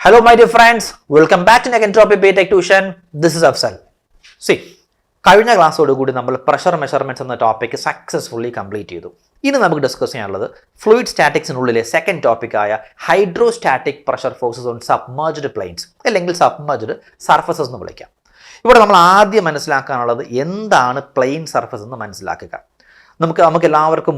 Hello my dear friends, welcome back to Entropy Tech Tuition. This is Afsal. See, കഴിഞ്ഞ ക്ലാസ്സോടുകൂടി നമ്മൾ pressure measurements എന്ന topic successfully complete ചെയ്തു. ഇനി നമുക്ക് ഡിസ്കസ് ചെയ്യാനുള്ളത് ഫ്ലൂയിഡ് സ്റ്റാറ്റിക്സിനുള്ളിലെ സെക്കൻഡ് ടോപ്പിക്കായ hydrostatic pressure forces on submerged planes അല്ലെങ്കിൽ സബ്മർജ്ഡ് സർഫസസ് എന്ന് വിളിക്കാം. ഇവിടെ നമ്മൾ ആദ്യം മനസ്സിലാക്കാനുള്ളത് എന്താണ് പ്ലെയിൻ സർഫസ് എന്ന് മനസ്സിലാക്കുക. നമുക്ക് എല്ലാവർക്കും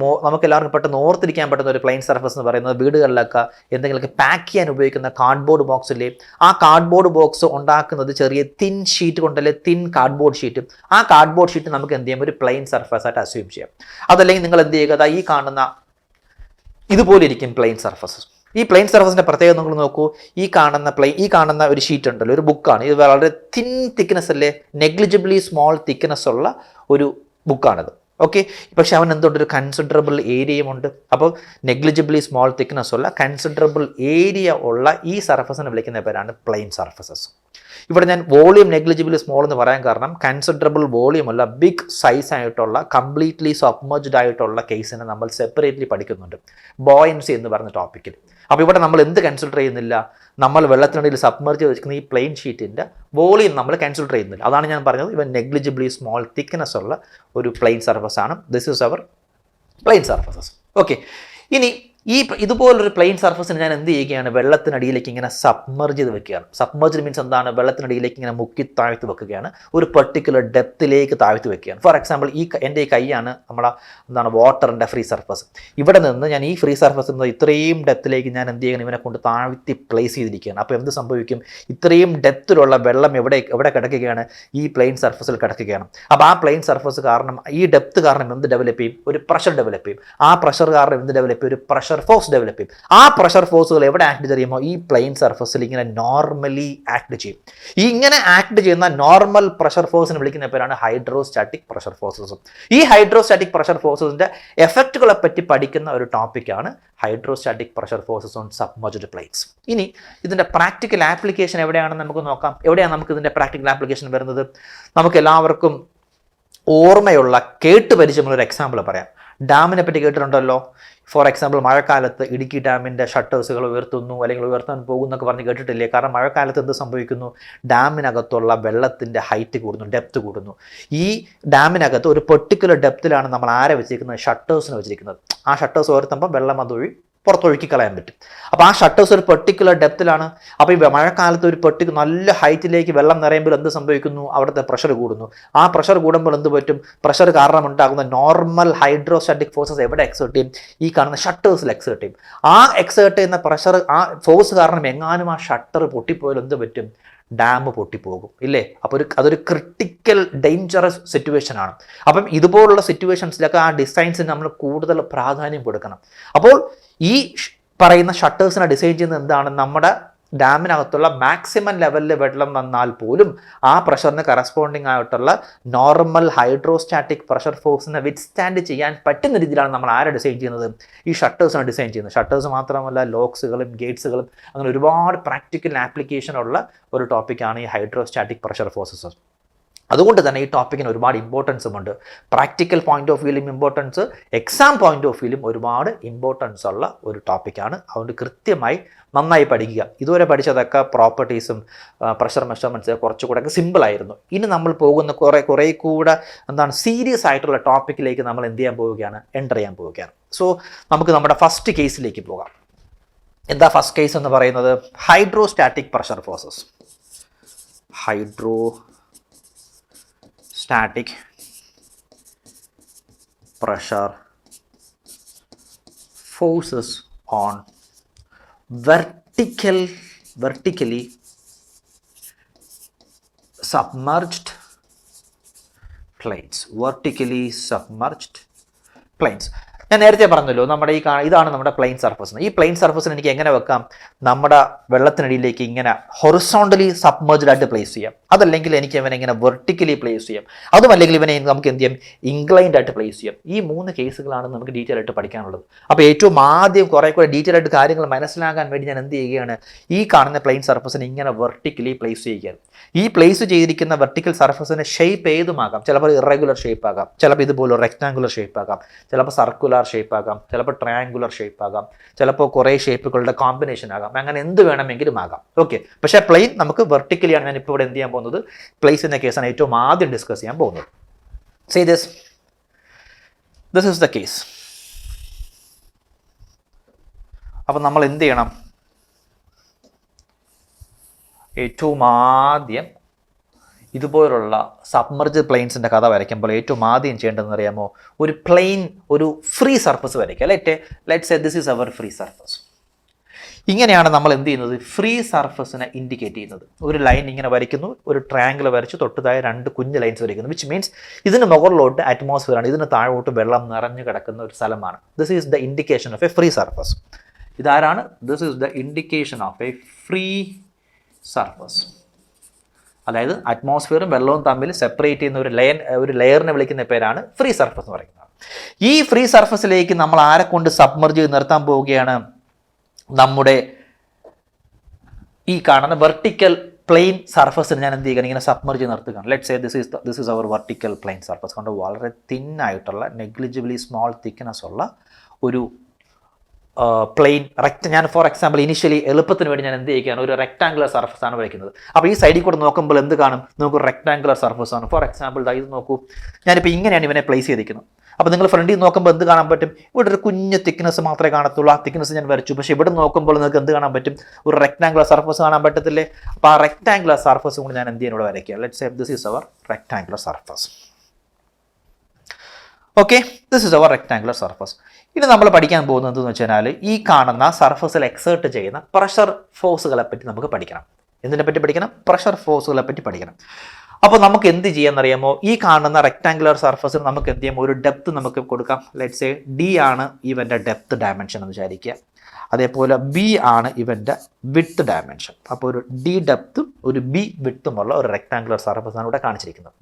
പെട്ടെന്ന് ഓർത്തിരിക്കാൻ പറ്റുന്ന ഒരു പ്ലെയിൻ സർഫസ് എന്ന് പറയുന്നത് വീടുകളിലൊക്കെ എന്തെങ്കിലുമൊക്കെ പാക്ക് ചെയ്യാൻ ഉപയോഗിക്കുന്ന കാർഡ്ബോർഡ് ബോക്സില്ലേ, ആ കാർഡ്ബോർഡ് ബോക്സ് ഉണ്ടാക്കുന്നത് ചെറിയ തിൻ ഷീറ്റ് കൊണ്ടല്ലേ, തിൻ കാർഡ്ബോർഡ് ഷീറ്റ്. ആ കാർഡ്ബോർഡ് ഷീറ്റ് നമുക്ക് എന്ത് ചെയ്യാം, ഒരു പ്ലെയിൻ സർഫസ് ആയിട്ട് അസ്യൂം ചെയ്യാം. അതല്ലെങ്കിൽ നിങ്ങൾ എന്ത് ചെയ്യുക, ഈ കാണുന്ന ഇതുപോലെ ഇരിക്കും പ്ലെയിൻ സർഫസസ്. ഈ പ്ലെയിൻ സർഫസിന്റെ പ്രത്യേകത നിങ്ങൾ നോക്കൂ. ഈ കാണുന്ന ഒരു ഷീറ്റ് ഉണ്ടല്ലോ, ഒരു ബുക്കാണ്. ഇത് വളരെ തിൻ തിക്നെസ് അല്ലേ, നെഗ്ലിജിബിളി സ്മോൾ തിക്നെസ് ഉള്ള ഒരു ബുക്കാണിത്. ഓക്കെ, പക്ഷെ അവൻ എന്തുകൊണ്ട് ഒരു കൺസിഡറബിൾ ഏരിയയും ഉണ്ട്. അപ്പോൾ നെഗ്ലിജിബിളി സ്മോൾ തിക്നെസ് ഉള്ള കൺസിഡറബിൾ ഏരിയ ഉള്ള ഈ സർഫസിനെ വിളിക്കുന്ന പേരാണ് പ്ലെയിൻ സർഫസസ്. ഇവിടെ ഞാൻ വോളിയം നെഗ്ലിജിബിളി സ്മോൾ എന്ന് പറയാൻ കാരണം കൺസിഡറബിൾ വോളിയം അല്ല, ബിഗ് സൈസ് ആയിട്ടുള്ള കംപ്ലീറ്റ്ലി സബ്മർജ്ഡ് ആയിട്ടുള്ള കേസിനെ നമ്മൾ സെപ്പറേറ്റ്ലി പഠിക്കുന്നുണ്ട് ബോയൻസി എന്ന് പറയുന്ന ടോപ്പിക്കിൽ. അപ്പോൾ ഇവിടെ നമ്മൾ എന്ത് കൺസിഡർ ചെയ്യുന്നില്ല, നമ്മൾ വെള്ളത്തിനിടയിൽ സബ്മർജ് വെച്ചിരിക്കുന്ന ഈ പ്ലെയിൻ ഷീറ്റിൻ്റെ വോളിയം നമ്മൾ കൺസിഡർ ചെയ്യുന്നില്ല. അതാണ് ഞാൻ പറഞ്ഞത്, ഇവൻ നെഗ്ലിജിബിളി സ്മോൾ തിക്നെസ് ഉള്ള ഒരു പ്ലെയിൻ സർഫസ് ആണ്. This is our plane surfaces. Okay, ഇനി ഇതുപോലൊരു പ്ലെയിൻ സർഫസിന് ഞാൻ എന്ത് ചെയ്യുകയാണ്, വെള്ളത്തിനടിയിലേക്ക് ഇങ്ങനെ സബ്മർജ് ചെയ്ത് വെക്കുകയാണ്. സബ്മർജ് മീൻസ് എന്താണ്, വെള്ളത്തിനടിയിലേക്ക് ഇങ്ങനെ മുക്കി താഴ്ത്തി വെക്കുകയാണ്, ഒരു പെർട്ടിക്കുലർ ഡെപ്തിലേക്ക് താഴ്ത്തി വെക്കുകയാണ്. ഫോർ എക്സാമ്പിൾ എൻ്റെ ഈ കൈയാണ് നമ്മുടെ വാട്ടറിൻ്റെ ഫ്രീ സർഫസ്. ഇവിടെ നിന്ന് ഞാൻ ഈ ഫ്രീ സർഫസിൽ നിന്ന് ഇത്രയും ഡെപ്തിലേക്ക് ഞാൻ എന്ത് ചെയ്യണം, ഇവനെ കൊണ്ട് താഴ്ത്തി പ്ലേസ് ചെയ്തിരിക്കുകയാണ്. അപ്പോൾ എന്ത് സംഭവിക്കും, ഇത്രയും ഡെപ്തിലുള്ള വെള്ളം എവിടെ കിടക്കുകയാണ്, ഈ പ്ലെയിൻ സർഫസിൽ കിടക്കുകയാണ്. അപ്പോൾ ആ പ്ലെയിൻ സർഫസ് കാരണം, ഈ ഡെപ്ത് കാരണം എന്ത് ഡെവലപ്പ് ചെയ്യും, ഒരു പ്രഷർ ഡെവലപ്പ് ചെയ്യും. ആ പ്രഷർ കാരണം എന്ത് ഡെവലപ്പ് ചെയ്യും, ഒരു പ്രഷർ ഫോഴ്സ് ഡെവലപ്പ് ചെയ്യും. ആ പ്രഷർ ഫോഴ്സുകൾ എവിടെ ആക്ട് ചെയ്യുമ്പോൾ ഈ പ്ലെയിൻ സർഫസിൽ ഇങ്ങനെ നോർമലി ആക്ട് ചെയ്യും. ഇങ്ങനെ ആക്ട് ചെയ്യുന്ന നോർമൽ പ്രഷർ ഫോഴ്സിനെ വിളിക്കുന്ന പേരാണ് ഹൈഡ്രോസ്റ്റാറ്റിക് പ്രഷർ ഫോഴ്സസ്. ഈ ഹൈഡ്രോസ്റ്റാറ്റിക് പ്രഷർ ഫോഴ്സസിന്റെ എഫക്റ്റുകളെ പറ്റി പഠിക്കുന്ന ഒരു ടോപ്പിക്കാണ് hydrostatic pressure forces on submerged planes. ഇനി ഇതിന്റെ പ്രാക്ടിക്കൽ ആപ്ലിക്കേഷൻ എവിടെയാണെന്ന് നമുക്ക് നോക്കാം. എവിടെയാണ് നമുക്ക് ഇതിന്റെ പ്രാക്ടിക്കൽ ആപ്ലിക്കേഷൻ വരുന്നത്? നമുക്ക് എല്ലാവർക്കും ഓർമ്മയുള്ള കേട്ട് പരിചയമുള്ള ഒരു എക്സാമ്പിൾ പറയാം. ഡാമിനെ പറ്റി കേട്ടിട്ടുണ്ടല്ലോ. ഫോർ എക്സാമ്പിൾ, മഴക്കാലത്ത് ഇടുക്കി ഡാമിൻ്റെ ഷട്ടേഴ്സുകൾ ഉയർത്തുന്നു അല്ലെങ്കിൽ ഉയർത്താൻ പോകുന്നൊക്കെ പറഞ്ഞ് കേട്ടിട്ടില്ലേ? കാരണം മഴക്കാലത്ത് എന്ത് സംഭവിക്കുന്നു, ഡാമിനകത്തുള്ള വെള്ളത്തിൻ്റെ ഹൈറ്റ് കൂടുന്നു, ഡെപ്ത് കൂടുന്നു. ഈ ഡാമിനകത്ത് ഒരു പെർട്ടിക്കുലർ ഡെപ്തിലാണ് നമ്മൾ ആരെ വെച്ചിരിക്കുന്നത്, ഷട്ടേഴ്സിനെ വെച്ചിരിക്കുന്നത്. ആ ഷട്ടേഴ്സ് ഉയർത്തുമ്പോൾ വെള്ളം അതുവഴി പുറത്തൊഴുക്കി കളയാൻ പറ്റും. അപ്പോൾ ആ ഷട്ടേഴ്സ് ഒരു പെർട്ടിക്കുലർ ഡെപ്തിലാണ്. അപ്പോൾ ഈ മഴക്കാലത്ത് ഒരു നല്ല ഹൈറ്റിലേക്ക് വെള്ളം നിറയുമ്പോൾ എന്ത് സംഭവിക്കുന്നു, അവിടുത്തെ പ്രഷർ കൂടുന്നു. ആ പ്രഷർ കൂടുമ്പോൾ എന്ത് പറ്റും, പ്രഷർ കാരണം ഉണ്ടാകുന്ന നോർമൽ ഹൈഡ്രോസ്റ്റാറ്റിക് ഫോഴ്സസ് എവിടെ എക്സേർട്ട് ചെയ്യും, ഈ കാണുന്ന ഷട്ടേഴ്സിൽ എക്സേർട്ട് ചെയ്യും. ആ എക്സേർട്ട് ചെയ്യുന്ന പ്രഷർ, ആ ഫോഴ്സ് കാരണം എങ്ങാനും ആ ഷട്ടർ പൊട്ടിപ്പോയാൽ എന്ത് പറ്റും, ഡാം പൊട്ടിപ്പോകും ഇല്ലേ. അപ്പോൾ അതൊരു ക്രിട്ടിക്കൽ ഡേഞ്ചറസ് സിറ്റുവേഷൻ ആണ്. അപ്പം ഇതുപോലുള്ള സിറ്റുവേഷൻസിലൊക്കെ ആ ഡിസൈൻസിന് നമ്മൾ കൂടുതൽ പ്രാധാന്യം കൊടുക്കണം. അപ്പോൾ ഈ പറയുന്ന ഷട്ടേഴ്സിനെ ഡിസൈൻ ചെയ്യുന്നത് എന്താണ്, നമ്മുടെ ഡാമിനകത്തുള്ള മാക്സിമം ലെവലിൽ വെള്ളം വന്നാൽ പോലും ആ പ്രഷറിന് കറസ്പോണ്ടിങ് ആയിട്ടുള്ള നോർമൽ ഹൈഡ്രോസ്റ്റാറ്റിക് പ്രഷർ ഫോഴ്സിനെ വിത്ത്സ്റ്റാൻഡ് ചെയ്യാൻ പറ്റുന്ന രീതിയിലാണ് നമ്മൾ ആരെ ഡിസൈൻ ചെയ്യുന്നത്, ഈ ഷട്ടേഴ്സിനെ ഡിസൈൻ ചെയ്യുന്നത്. ഷട്ടേഴ്സ് മാത്രമല്ല, ലോക്സുകളും ഗേറ്റ്സുകളും അങ്ങനെ ഒരുപാട് പ്രാക്ടിക്കൽ ആപ്ലിക്കേഷൻ ഉള്ള ഒരു ടോപ്പിക്കാണ് ഈ ഹൈഡ്രോസ്റ്റാറ്റിക് പ്രഷർ ഫോഴ്സസ്. അതുകൊണ്ട് തന്നെ ഈ ടോപ്പിക്കിന് ഒരുപാട് ഇമ്പോർട്ടൻസും ഉണ്ട്. പ്രാക്ടിക്കൽ പോയിന്റ് ഓഫ് വ്യൂയിലും ഇമ്പോർട്ടൻസ്, എക്സാം പോയിന്റ് ഓഫ് വ്യൂയിലും ഒരുപാട് ഇമ്പോർട്ടൻസ് ഉള്ള ഒരു ടോപ്പിക്കാണ്. അതുകൊണ്ട് കൃത്യമായി നന്നായി പഠിക്കുക. ഇതുവരെ പഠിച്ചതൊക്കെ പ്രോപ്പർട്ടീസും പ്രഷർ മെഷർമെൻറ്റ്സ് കുറച്ചുകൂടെ സിമ്പിളായിരുന്നു. ഇനി നമ്മൾ പോകുന്ന കുറേ കൂടെ സീരിയസ് ആയിട്ടുള്ള ടോപ്പിക്കിലേക്ക് നമ്മൾ എന്ത് ചെയ്യാൻ പോവുകയാണ്, എൻ്റർ ചെയ്യാൻ പോവുകയാണ്. സോ നമുക്ക് നമ്മുടെ ഫസ്റ്റ് കേസിലേക്ക് പോകാം. എന്താ ഫസ്റ്റ് കേസ് എന്ന് പറയുന്നത്, hydrostatic pressure forces. Static pressure forces on vertically submerged planes. ഞാൻ നേരത്തെ പറഞ്ഞല്ലോ, നമ്മുടെ ഇതാണ് നമ്മുടെ പ്ലെയിൻ സർഫസ്. ഈ പ്ലെയിൻ സർഫസിന് എനിക്ക് എങ്ങനെ വെക്കാം, നമ്മുടെ വെള്ളത്തിനടിയിലേക്ക് ഇങ്ങനെ ഹൊറിസോണ്ടലി സബ്മർജ്ഡ് ആയിട്ട് പ്ലേസ് ചെയ്യാം. അതല്ലെങ്കിൽ എനിക്ക് ഇവനെ ഇങ്ങനെ വെർട്ടിക്കലി പ്ലേസ് ചെയ്യാം, അതുമല്ലെങ്കിൽ ഇവനെ നമുക്ക് എന്ത് ചെയ്യാം, ഇൻക്ലൈൻഡ് ആയിട്ട് പ്ലേസ് ചെയ്യാം. ഈ 3 കേസുകളാണ് നമുക്ക് ഡീറ്റെയിൽ ആയിട്ട് പഠിക്കാനുള്ളത്. അപ്പോൾ ഏറ്റവും ആദ്യം കുറേ ഡീറ്റെയിൽ ആയിട്ട് കാര്യങ്ങൾ മനസ്സിലാക്കാൻ വേണ്ടി ഞാൻ എന്ത് ചെയ്യുകയാണ്, ഈ കാണുന്ന പ്ലെയിൻ സർഫസിനെ ഇങ്ങനെ വെർട്ടിക്കലി പ്ലേസ് ചെയ്യുകയാണ്. ഈ പ്ലേസ് ചെയ്തിരിക്കുന്ന വെർട്ടിക്കൽ സർഫസിന്റെ ഷേപ്പ് ഏതുമാകാം. ചിലപ്പോൾ ഇറഗുലർ ഷേപ്പ് ആകാം, ചിലപ്പോൾ ഇതുപോലെ റെക്ടാങ്കുലർ ഷേപ്പ് ആകാം, ചിലപ്പോൾ സർക്കുലർ ഷേപ്പ് ആകാം, ചിലപ്പോൾ ട്രയാങ്കുലർ ഷേപ്പ് ആകാം, ചിലപ്പോൾ കുറേ ഷേപ്പുകളുടെ കോമ്പിനേഷൻ ആകാം, അങ്ങനെ എന്ത് വേണമെങ്കിലും ആകാം. ഓക്കെ, പക്ഷേ പ്ലെയിൻ നമുക്ക് വെർട്ടിക്കലിയാണ് ഞാൻ ഇപ്പോൾ ഇവിടെ എന്ത് ചെയ്യാൻ പോകുന്നത്, പ്ലേസിന്റെ കേസാണ് ഏറ്റവും ആദ്യം ഡിസ്കസ് ചെയ്യാൻ പോകുന്നത്. Say this is the case. അപ്പം നമ്മൾ എന്ത് ചെയ്യണം, ഏറ്റവും ആദ്യം ഇതുപോലുള്ള സബ്മർജ്ഡ് പ്ലെയിൻസിൻ്റെ കഥ വരയ്ക്കുമ്പോൾ ഏറ്റവും ആദ്യം ചെയ്യേണ്ടതെന്ന് അറിയാമോ, ഒരു പ്ലെയിൻ, ഒരു ഫ്രീ സർഫസ് വരയ്ക്കുക. Let's say this is our free surface. ഇങ്ങനെയാണ് നമ്മൾ എന്ത് ചെയ്യുന്നത്, ഫ്രീ സർഫസിനെ ഇൻഡിക്കേറ്റ് ചെയ്യുന്നത്. ഒരു ലൈൻ ഇങ്ങനെ വരയ്ക്കുന്നു, ഒരു ട്രയാങ്കിൾ വരച്ച് തൊട്ടതായ 2 കുഞ്ഞ് ലൈൻസ് വരയ്ക്കുന്നു, വിച്ച് മീൻസ് ഇതിന് മുകളിലോട്ട് അറ്റ്മോസ്ഫിയർ ആണ്, ഇതിന് താഴോട്ട് വെള്ളം നിറഞ്ഞു കിടക്കുന്ന ഒരു സ്ഥലമാണ്. This is the indication of a free surface. ഇതാരാണ്, this is the indication of a free surface. അതായത് അറ്റ്മോസ്ഫിയറും വെള്ളവും തമ്മിൽ സെപ്പറേറ്റ് ചെയ്യുന്ന ഒരു ലെയറിനെ വിളിക്കുന്ന പേരാണ് ഫ്രീ സർഫസ് എന്ന് പറയുന്നത്. ഈ ഫ്രീ സർഫസിലേക്ക് നമ്മൾ ആരെ കൊണ്ട് സബ്മർജ് ചെയ്ത് നിർത്താൻ പോവുകയാണ്, നമ്മുടെ ഈ കാണുന്ന വെർട്ടിക്കൽ പ്ലെയിൻ സർഫസിന് ഞാൻ എന്ത് ചെയ്യുക, ഇങ്ങനെ സബ്മർജ് നിർത്തുകയാണ്. Let's say this is our vertical plane surface. കൊണ്ട് വളരെ തിന്നായിട്ടുള്ള നെഗ്ലിജിബിളി സ്മോൾ തിക്നെസ് ഉള്ള ഒരു പ്ലെയിൻ ഞാൻ ഫോർ എക്സാമ്പിൾ ഇനിഷ്യലി എളുപ്പത്തിന് വേണ്ടി ഞാൻ എന്ത് ചെയ്യുകയാണ്, ഒരു റെക്ടാങ്കുലർ സർഫസ് ആണ് വരയ്ക്കുന്നത്. അപ്പോൾ ഈ സൈഡിൽ കൂടെ നോക്കുമ്പോൾ എന്ത് കാണും, നമുക്ക് റെക്ടാങ്കുലർ സർഫസ് ആണ്. ഫോർ എക്സാമ്പിൾ ഇത് നോക്കൂ, ഞാനിപ്പോൾ ഇങ്ങനെയാണ് ഇവനെ പ്ലേസ് ചെയ്തിരിക്കുന്നത്. അപ്പോൾ നിങ്ങൾ ഫ്രണ്ടിൽ നോക്കുമ്പോൾ എന്ത് കാണാൻ പറ്റും, ഇവിടെ ഒരു കുഞ്ഞ് തിക്നെസ് മാത്രമേ കാണത്തുള്ളൂ. ആ തിക്നെസ് ഞാൻ വരച്ചു, പക്ഷേ ഇവിടെ നോക്കുമ്പോൾ നിങ്ങൾക്ക് എന്ത് കാണാൻ പറ്റും, ഒരു റെക്ടാങ്കുലർ സർഫസ് കാണാൻ പറ്റത്തില്ലേ. അപ്പോൾ ആ റെക്ടാങ്കുലർ സർഫസ് കൊണ്ട് ഞാൻ എന്ത് ചെയ്യാൻ ഇവിടെ വരയ്ക്കുക. Let's say this is our rectangular surface. Okay, this is our rectangular surface. ഇനി നമ്മൾ പഠിക്കാൻ പോകുന്നത് എന്തെന്ന് വെച്ചാൽ, ഈ കാണുന്ന സർഫസിൽ എക്സേർട്ട് ചെയ്യുന്ന പ്രഷർ ഫോഴ്സുകളെ പറ്റി നമുക്ക് പഠിക്കണം. എന്തിനെ പറ്റി പഠിക്കണം, പ്രഷർ ഫോഴ്സുകളെ പറ്റി പഠിക്കണം. അപ്പോൾ നമുക്ക് എന്ത് ചെയ്യാമെന്നറിയാമോ, ഈ കാണുന്ന റെക്ടാങ്കുലർ സർഫസിൽ നമുക്ക് എന്ത് ചെയ്യാം, ഒരു ഡെപ്ത് നമുക്ക് കൊടുക്കാം. ലെറ്റ്സ് സേ ഡി ആണ് ഇവൻ്റെ ഡെപ്ത് ഡയമെൻഷൻ എന്ന് വിചാരിക്കുക. അതേപോലെ ബി ആണ് ഇവൻ്റെ വിഡ്ത്ത് ഡയമെൻഷൻ. അപ്പോൾ ഒരു ഡി ഡെപ്തും ഒരു ബി വിഡ്ത്തുമുള്ള ഒരു റെക്ടാങ്കുലർ സർഫസാണ് ഇവിടെ കാണിച്ചിരിക്കുന്നത്.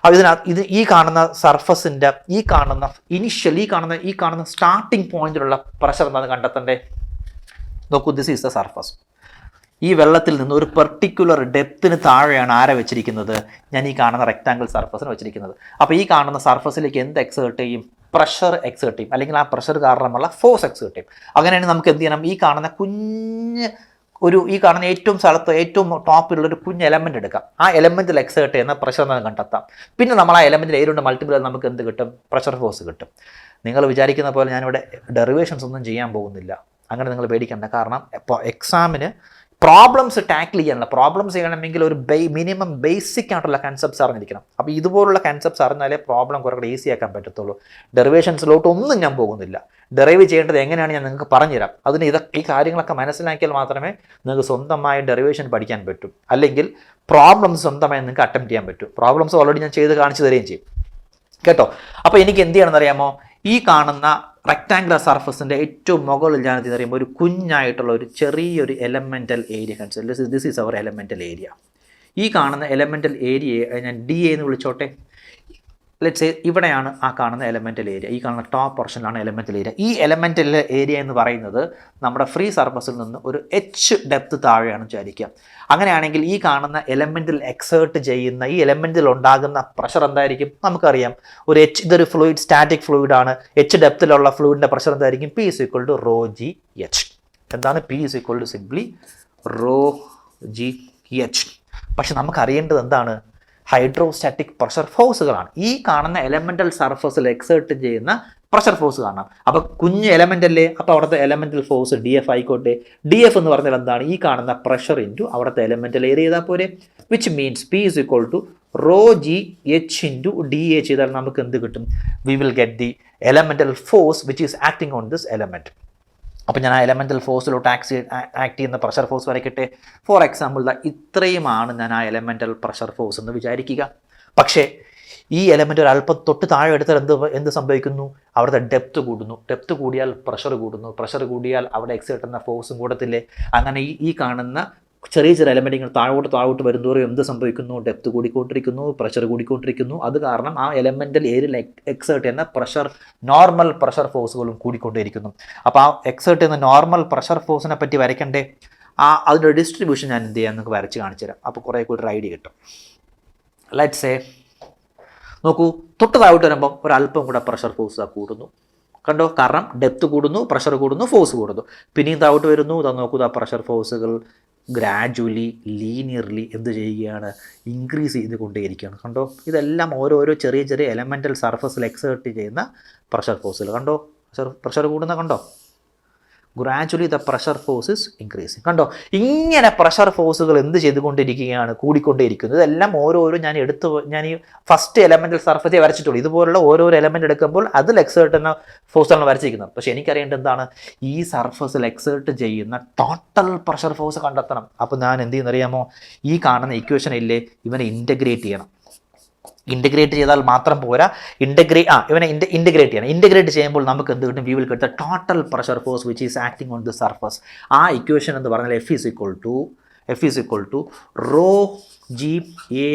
അപ്പോൾ ഇതിനകത്ത് ഈ കാണുന്ന സർഫസിൻ്റെ ഈ കാണുന്ന സ്റ്റാർട്ടിംഗ് പോയിന്റിലുള്ള പ്രഷർ എന്താണെന്ന് കണ്ടെത്തണ്ടേ. നോക്കൂ, ദിസ് ഈസ് ദ സർഫസ്. ഈ വെള്ളത്തിൽ നിന്ന് ഒരു പെർട്ടിക്കുലർ ഡെപ്തിന് താഴെയാണ് ആരെ വെച്ചിരിക്കുന്നത്, ഞാൻ ഈ കാണുന്ന റെക്ടാങ്കിൾ സർഫസിന് വെച്ചിരിക്കുന്നത്. അപ്പോൾ ഈ കാണുന്ന സർഫസിലേക്ക് എന്ത് എക്സേർട്ട് ചെയ്യും, പ്രഷർ എക്സേർട്ട് ചെയ്യും, അല്ലെങ്കിൽ ആ പ്രഷർ കാരണമുള്ള ഫോഴ്സ് എക്സേർട്ട് ചെയ്യും. അങ്ങനെയാണെങ്കിൽ നമുക്ക് എന്ത് ചെയ്യണം, ഈ കാണുന്ന ഈ കാണുന്ന ഏറ്റവും ടോപ്പിലുള്ള ഒരു കുഞ്ഞ് എലമെന്റ് എടുക്കാം. ആ എലമെന്റിൽ എക്സേർട്ട് ചെയ്യുന്ന പ്രഷർ നമുക്ക് കണ്ടെത്താം. പിന്നെ നമ്മൾ ആ എലമെന്റിൽ ഏതുകൊണ്ട് മൾട്ടിപ്പിൾ നമുക്ക് എന്ത് കിട്ടും, പ്രഷർ ഫോഴ്സ് കിട്ടും. നിങ്ങൾ വിചാരിക്കുന്ന പോലെ ഞാനിവിടെ ഡെറിവേഷൻസ് ഒന്നും ചെയ്യാൻ പോകുന്നില്ല, അങ്ങനെ നിങ്ങൾ പേടിക്കേണ്ട. കാരണം ഇപ്പോൾ എക്സാമിന് പ്രോബ്ലംസ് ടാക്കിൾ ചെയ്യാനുള്ള, പ്രോബ്ലംസ് ചെയ്യണമെങ്കിൽ ഒരു മിനിമം ബേസിക് ആയിട്ടുള്ള കൺസെപ്റ്റ്സ് അറിഞ്ഞിരിക്കണം. അപ്പോൾ ഇതുപോലുള്ള കൺസെപ്റ്റ്സ് അറിഞ്ഞാലേ പ്രോബ്ലം കുറേ കൂടെ ഈസി ആക്കാൻ പറ്റത്തുള്ളൂ. ഡെറിവേഷൻസിലോട്ട് ഒന്നും ഞാൻ പോകുന്നില്ല. ഡെറൈവ് ചെയ്യേണ്ടത് എങ്ങനെയാണ് ഞാൻ നിങ്ങൾക്ക് പറഞ്ഞുതരാം. അതിന് ഈ കാര്യങ്ങളൊക്കെ മനസ്സിലാക്കിയാൽ മാത്രമേ നിങ്ങൾക്ക് സ്വന്തമായി ഡെറിവേഷൻ പഠിക്കാൻ പറ്റൂ. അല്ലെങ്കിൽ പ്രോബ്ലംസ് സ്വന്തമായി നിങ്ങൾക്ക് അറ്റംപ്റ്റ് ചെയ്യാൻ പറ്റൂ. പ്രോബ്ലംസ് ഓൾറെഡി ഞാൻ ചെയ്ത് കാണിച്ചു തരികയും ചെയ്യും കേട്ടോ. അപ്പോൾ എനിക്ക് എന്ത് ചെയ്യണമെന്നറിയാമോ, ഈ കാണുന്ന റെക്ടാങ്കുലർ സർഫസിൻ്റെ ഏറ്റവും മുകളിൽ ഞാൻ എന്ത് പറയുമ്പോൾ ഒരു കുഞ്ഞായിട്ടുള്ള ഒരു ചെറിയൊരു elemental area consider. This is our elemental area. ഈ കാണുന്ന എലമെൻ്റൽ ഏരിയയെ ഞാൻ ഡി എന്ന് വിളിച്ചോട്ടെ. ലെറ്റ്സ് സേ ഇവിടെയാണ് ആ കാണുന്ന എലമെൻ്റൽ ഏരിയ. ഈ കാണുന്ന ടോപ്പ് പോർഷനിലാണ് എലമെൻ്റൽ ഏരിയ. ഈ എലമെൻ്റൽ ഏരിയ എന്ന് പറയുന്നത് നമ്മുടെ ഫ്രീ സർഫസിൽ നിന്ന് ഒരു എച്ച് ഡെപ്ത് താഴെയാണ് വിചാരിക്കുക. അങ്ങനെയാണെങ്കിൽ ഈ കാണുന്ന എലമെൻറ്റിൽ എക്സേർട്ട് ചെയ്യുന്ന ഈ എലമെൻറ്റിൽ ഉണ്ടാകുന്ന പ്രഷർ എന്തായിരിക്കും നമുക്കറിയാം. ഒരു എച്ച്, ഇതൊരു ഫ്ലൂയിഡ്, സ്റ്റാറ്റിക് ഫ്ലൂയിഡ് ആണ്. എച്ച് ഡെപ്തിലുള്ള ഫ്ലൂയിഡിൻ്റെ പ്രഷർ എന്തായിരിക്കും, P is equal to rho G H. എന്താണ് P is equal to simply rho G H. പക്ഷെ നമുക്കറിയേണ്ടത് എന്താണ്, ഹൈഡ്രോസ്റ്റാറ്റിക് പ്രഷർ ഫോഴ്സുകളാണ്. ഈ കാണുന്ന എലമെൻ്റൽ സർഫസിൽ എക്സേർട്ട് ചെയ്യുന്ന പ്രഷർ ഫോഴ്സ് കാണാം. അപ്പോൾ കുഞ്ഞ് എലമെൻ്റ് അല്ലേ, അപ്പോൾ അവിടുത്തെ എലമെൻ്റൽ ഫോഴ്സ് ഡി എഫ് ആയിക്കോട്ടെ. ഡി എഫ് എന്ന് പറഞ്ഞാൽ എന്താണ്, ഈ കാണുന്ന പ്രഷർ ഇൻറ്റു അവിടുത്തെ എലമെൻ്റൽ ഏരിയ ചെയ്താൽ പോരെ. Which means P is equal to rho G H into D A ചെയ്താൽ നമുക്ക് എന്ത് കിട്ടും, we will get the elemental force which is acting on this element. അപ്പോൾ ഞാൻ ആ എലമെൻ്റൽ ഫോഴ്സിലോട്ട് ആക്ട് ചെയ്യുന്ന പ്രഷർ ഫോഴ്സ് വരയ്ക്കട്ടെ. ഫോർ എക്സാമ്പിൾ ഇത്രയുമാണ് ഞാൻ ആ എലമെൻ്റൽ പ്രഷർ ഫോഴ്സ് എന്ന് വിചാരിക്കുക. പക്ഷേ ഈ എലമെൻ്റ് ഒരു അല്പം തൊട്ട് താഴെ എടുത്താൽ എന്ത് സംഭവിക്കുന്നു, അവിടുത്തെ ഡെപ്ത് കൂടുന്നു. ഡെപ്ത് കൂടിയാൽ പ്രഷർ കൂടുന്നു. പ്രഷർ കൂടിയാൽ അവിടെ എക്സേർട്ട് ചെയ്യുന്ന ഫോഴ്സും കൂടത്തില്ലേ. അങ്ങനെ ഈ കാണുന്ന ചെറിയ ചെറിയ എലമെൻറ്റ് ഇങ്ങനെ താഴോട്ട് വരുന്നതോറും എന്ത് സംഭവിക്കുന്നു? ഡെപ്ത് കൂടിക്കൊണ്ടിരിക്കുന്നു, പ്രഷർ കൂടിക്കൊണ്ടിരിക്കുന്നു. അത് കാരണം ആ എലമെൻ്റൽ ഏരിയയിൽ എക്സേർട്ട് ചെയ്യുന്ന പ്രഷർ, നോർമൽ പ്രഷർ ഫോഴ്സുകളും കൂടിക്കൊണ്ടേയിരിക്കുന്നു. അപ്പോൾ ആ എക്സേർട്ട് ചെയ്യുന്ന നോർമൽ പ്രഷർ ഫോഴ്സിനെ പറ്റി വരയ്ക്കണ്ടേ? അതിൻ്റെ ഡിസ്ട്രിബ്യൂഷൻ ഞാൻ എന്ത് ചെയ്യാൻ നിങ്ങൾക്ക് വരച്ച് കാണിച്ചു തരാം. അപ്പോൾ കുറേ കൂടി ഒരു ഐഡിയ കിട്ടും. ലെറ്റ്സ് സേ നോക്കൂ, തൊട്ട് താഴോട്ട് വരുമ്പോൾ ഒരല്പം കൂടെ പ്രഷർ ഫോഴ്സ് കൂടുന്നു. കണ്ടോ? കാരണം ഡെപ്ത് കൂടുന്നു, പ്രഷർ കൂടുന്നു, ഫോഴ്സ് കൂടുന്നു. പിന്നെയും താഴോട്ട് വരുന്നു. ഇതാ നോക്കൂ, ആ പ്രഷർ ഫോഴ്സുകൾ ഗ്രാജുവലി ലീനിയർലി എന്ത് ചെയ്യുകയാണ്? ഇൻക്രീസ് ചെയ്തുകൊണ്ടേയിരിക്കുകയാണ്. കണ്ടോ? ഇതെല്ലാം ഓരോരോ ചെറിയ ചെറിയ എലമെൻ്റൽ സർഫസിൽ എക്സേർട്ട് ചെയ്യുന്ന പ്രഷർ ഫോഴ്സുകൾ. കണ്ടോ? പ്രഷർ കൂടുന്ന കണ്ടോ? Gradually the pressure force is increasing. കണ്ടോ? ഇങ്ങനെ പ്രഷർ ഫോഴ്സുകൾ എന്ത് ചെയ്തുകൊണ്ടിരിക്കുകയാണ്? കൂടിക്കൊണ്ടേയിരിക്കുന്നത്. ഇതെല്ലാം ഓരോരോ ഞാൻ ഈ ഫസ്റ്റ് എലമെൻ്റൽ സർഫസേ വരച്ചിട്ടുള്ളൂ. ഇതുപോലുള്ള ഓരോരോ എലമെൻ്റ് എടുക്കുമ്പോൾ അതിൽ എക്സേർട്ട് ചെയ്യുന്ന ഫോഴ്സാണ് വരച്ചിരിക്കുന്നത്. പക്ഷേ എനിക്കറിയേണ്ടത് എന്താണ്? ഈ സർഫസിൽ എക്സേർട്ട് ചെയ്യുന്ന ടോട്ടൽ പ്രഷർ ഫോഴ്സ് കണ്ടെത്തണം. അപ്പോൾ ഞാൻ എന്ത് ചെയ്യുന്നറിയാമോ? ഈ കാണുന്ന ഇക്വേഷൻ ഇല്ലേ, ഇവനെ ഇൻ്റഗ്രേറ്റ് ചെയ്യണം. ഇൻ്റഗ്രേറ്റ് ചെയ്താൽ മാത്രം പോരാ, ഇവനെ ഇൻ്റഗ്രേറ്റ് ചെയ്യണം. ഇൻ്റഗ്രേറ്റ് ചെയ്യുമ്പോൾ നമുക്ക് എന്ത് കിട്ടും? We will get the total pressure force which is acting on the surface. ആ ഇക്വേഷൻ എന്ന് പറഞ്ഞാൽ F is equal to rho g a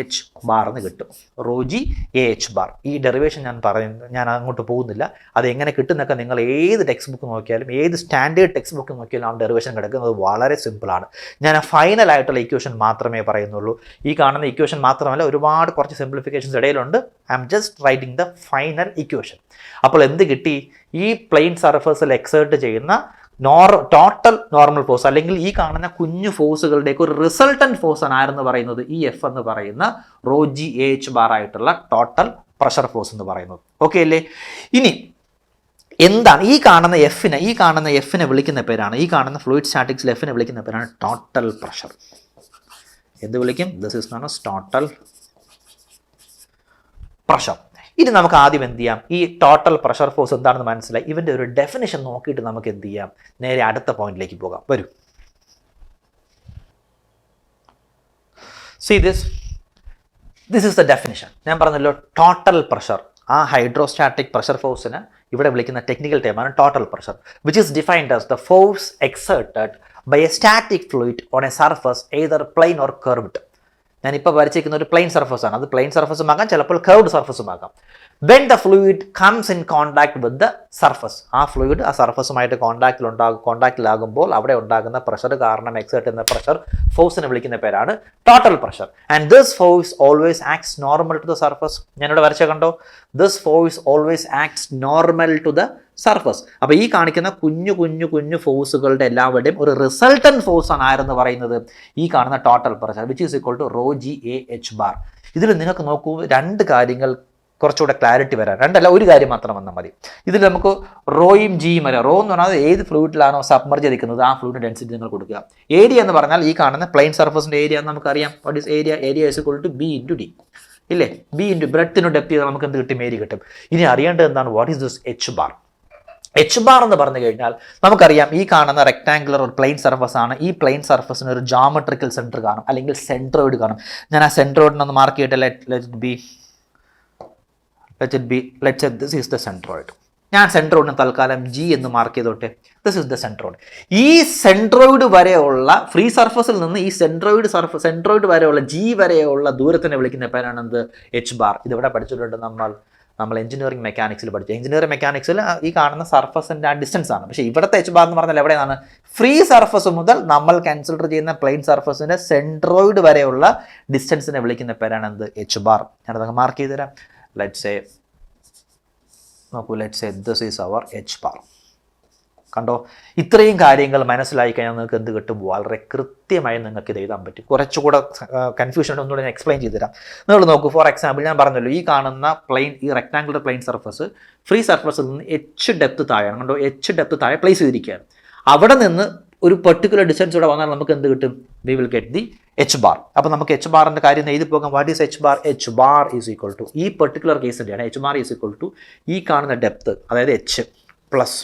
h bar എന്ന് കിട്ടും. rho g a h bar. ഈ ഡെറിവേഷൻ ഞാൻ അങ്ങോട്ട് പോകുന്നില്ല. അത് എങ്ങനെ കിട്ടുന്നൊക്കെ നിങ്ങൾ ഏത് ടെക്സ്റ്റ് ബുക്ക് നോക്കിയാലും, ഏത് സ്റ്റാൻഡേർഡ് ടെക്സ്റ്റ് ബുക്ക് നോക്കിയാലും ആ ഡെറിവേഷൻ കിടക്കുന്നത് വളരെ സിമ്പിളാണ്. ഞാൻ ഫൈനലായിട്ടുള്ള ഇക്വേഷൻ മാത്രമേ പറയുന്നുള്ളൂ. ഈ കാണുന്ന ഇക്വേഷൻ മാത്രമല്ല, ഒരുപാട് കുറച്ച് സിംപ്ലിഫിക്കേഷൻസ് ഇടയിലുണ്ട്. I am just writing the final equation. അപ്പോൾ എന്ത് കിട്ടി? ഈ പ്ലെയിൻ സർഫസിൽ എക്സേർട്ട് ചെയ്യുന്ന ടോട്ടൽ നോർമൽ ഫോഴ്സ്, അല്ലെങ്കിൽ ഈ കാണുന്ന കുഞ്ഞു ഫോഴ്സുകളുടെയൊക്കെ ഒരു റിസൾട്ടൻറ്റ് ഫോഴ്സ് ആണ് ആരെന്ന് പറയുന്നത്? ഈ എഫ് എന്ന് പറയുന്ന rho g a h bar ആയിട്ടുള്ള ടോട്ടൽ പ്രഷർ ഫോഴ്സ് എന്ന് പറയുന്നത്. ഓക്കെ അല്ലേ? ഇനി എന്താണ് ഈ കാണുന്ന എഫിനെ വിളിക്കുന്ന പേരാണ്, ഈ കാണുന്ന ഫ്ലൂയിഡ് സ്റ്റാറ്റിക്സിൽ എഫിനെ വിളിക്കുന്ന പേരാണ് ടോട്ടൽ പ്രഷർ. എന്ത് വിളിക്കും? This is known as total pressure. ഇനി നമുക്ക് ആദ്യം എന്ത് ചെയ്യാം? ഈ ടോട്ടൽ പ്രഷർ ഫോഴ്സ് എന്താണെന്ന് മനസ്സിലായി. ഇവൻ്റെ ഒരു ഡെഫിനിഷൻ നോക്കിയിട്ട് നമുക്ക് എന്ത് ചെയ്യാം? നേരെ അടുത്ത പോയിന്റിലേക്ക് പോകാം. വരൂ. See this is the definition. ഞാൻ പറഞ്ഞല്ലോ, ടോട്ടൽ പ്രഷർ. ആ ഹൈഡ്രോസ്റ്റാറ്റിക് പ്രഷർ ഫോഴ്സിന് ഇവിടെ വിളിക്കുന്ന ടെക്നിക്കൽ ടേമാണ് total pressure, which is defined as the force exerted by a static fluid on a surface either plane or curved. ഞാനിപ്പോൾ വരച്ചിരിക്കുന്ന ഒരു പ്ലെയിൻ സർഫസ് ആണ്. അത് പ്ലെയിൻ സർഫസും ആകാം, ചിലപ്പോൾ കർവ്ഡ് സർഫസും ആകാം. When the fluid comes in contact with the surface, ആ fluid ആ സർഫസുമായിട്ട് കോൺടാക്റ്റിലാകുമ്പോൾ അവിടെ ഉണ്ടാകുന്ന പ്രഷർ കാരണം എക്സേർട്ട് ചെയ്യുന്ന പ്രഷർ ഫോഴ്സിനെ വിളിക്കുന്ന പേരാണ് total pressure. And this force always acts normal to the surface. ഞാനിവിടെ വരച്ച കണ്ടോ? This force always acts normal to the surface. അപ്പോൾ ഈ കാണിക്കുന്ന കുഞ്ഞു ഫോഴ്സുകളുടെ എല്ലാവരുടെയും ഒരു റിസൾട്ടൻറ്റ് ഫോഴ്സ് ആണ് ആരെന്ന് പറയുന്നത്? ഈ കാണുന്ന total pressure, which is equal to rho g a h bar. ഇതിൽ നിങ്ങൾക്ക് നോക്കൂ, രണ്ട് കാര്യങ്ങൾ കുറച്ചുകൂടെ ക്ലാരിറ്റി വരാൻ, രണ്ടല്ല ഒരു കാര്യം മാത്രം വന്നാൽ മതി. ഇതിൽ നമുക്ക് റോയും ജിയും വരാം. റോ എന്ന് പറഞ്ഞാൽ ഏത് ഫ്ലൂയിഡിലാണോ സബ്മർജ് ചെയ്തിരിക്കുന്നത് ആ ഫ്ലൂയിഡ് ഡെൻസിറ്റി നിങ്ങൾ കൊടുക്കുക. ഏരിയ എന്ന് പറഞ്ഞാൽ ഈ കാണുന്ന പ്ലെയിൻ സർഫസിൻ്റെ ഏരിയ എന്ന് നമുക്കറിയാം. What is area? Area is equal to B into D ഇല്ലേ? ബി ഇൻറ്റു ബ്രെഡ്ത്തിനു ഡെപ്ത് ചെയ്താൽ നമുക്ക് എന്ത് കിട്ടും? ഏരിയ കിട്ടും. ഇനി അറിയേണ്ടത് എന്താണ്? What is this H bar? H bar എന്ന് പറഞ്ഞു കഴിഞ്ഞാൽ നമുക്കറിയാം, ഈ കാണുന്ന റെക്ടാങ്കുലർ ഒരു പ്ലെയിൻ സർഫസ് ആണ്. ഈ പ്ലെയിൻ സർഫസിന് ഒരു ജോമെട്രിക്കൽ സെൻറ്റർ കാണും, അല്ലെങ്കിൽ സെൻട്രോയിഡ് കാണും. ഞാൻ ആ സെൻട്രോയിഡിനൊന്ന് മാർക്ക് ചെയ്തിട്ട് let it be this is the centroid. ഞാൻ സെൻട്രോയിഡിന് തൽക്കാലം ജി എന്ന് മാർക്ക് ചെയ്തോട്ടെ. This is the centroid. ഈ സെൻട്രോയിഡ് വരെയുള്ള ഫ്രീ സർഫസിൽ നിന്ന് ഈ സെൻട്രോയിഡ് വരെയുള്ള ജി വരെയുള്ള ദൂരത്തിനെ വിളിക്കുന്ന പേരാണ് എന്ത്? H bar. ഇതിവിടെ പഠിച്ചിട്ടുണ്ട് നമ്മൾ എഞ്ചിനീയറിംഗ് മെക്കാനിക്സിൽ പഠിച്ചു. എഞ്ചിനീയറിംഗ് മെക്കാനിക്സിൽ ഈ കാണുന്ന സർഫസിൻ്റെ ആ ഡിസ്റ്റൻസ് ആണ്. പക്ഷേ ഇവിടുത്തെ എച്ച് ബാർ എന്ന് പറഞ്ഞാൽ എവിടെയാണ്? ഫ്രീ സർഫസ് മുതൽ നമ്മൾ കൺസിഡർ ചെയ്യുന്ന പ്ലെയിൻ സർഫസിൻ്റെ സെൻട്രോയിഡ് വരെയുള്ള ഡിസ്റ്റൻസിനെ വിളിക്കുന്ന പേരാണ് എന്ത്? H bar. ഞാനതൊക്കെ മാർക്ക് ചെയ്ത് തരാം. Let's say this is our H bar. കണ്ടോ? ഇത്രയും കാര്യങ്ങൾ മനസ്സിലായി കഴിഞ്ഞാൽ നിങ്ങൾക്ക് എന്ത് കിട്ടും? വളരെ കൃത്യമായി നിങ്ങൾക്ക് ഇത് എഴുതാൻ പറ്റും. കുറച്ചുകൂടെ കൺഫ്യൂഷൻ ഒന്നുകൂടെ ഞാൻ എക്സ്പ്ലെയിൻ ചെയ്ത് തരാം. നിങ്ങൾ നോക്കൂ, ഫോർ എക്സാമ്പിൾ ഞാൻ പറഞ്ഞല്ലോ, ഈ കാണുന്ന ഈ റെക്ടാങ്കുലർ പ്ലെയിൻ സർഫസ് ഫ്രീ സർഫസിൽ നിന്ന് എച്ച് ഡെപ്ത് താഴെയാണ്. കണ്ടോ? എച്ച് ഡെപ്ത് താഴെ പ്ലേസ് ചെയ്തിരിക്കുകയാണ്. അവിടെ നിന്ന് ഒരു പെർട്ടിക്കുലർ ഡിസ്റ്റൻസ് ഇവിടെ വന്നാൽ നമുക്ക് എന്ത് കിട്ടും? We will get the H bar. അപ്പോൾ നമുക്ക് എച്ച് ബാറിൻ്റെ കാര്യം എഴുതി പോകാം. What is H bar? H bar is equal to, ഈ പെർട്ടിക്കുലർ കേസിൻ്റെയാണ്, H bar is equal to ഈ കാണുന്ന ഡെപ്ത്, അതായത് എച്ച് പ്ലസ്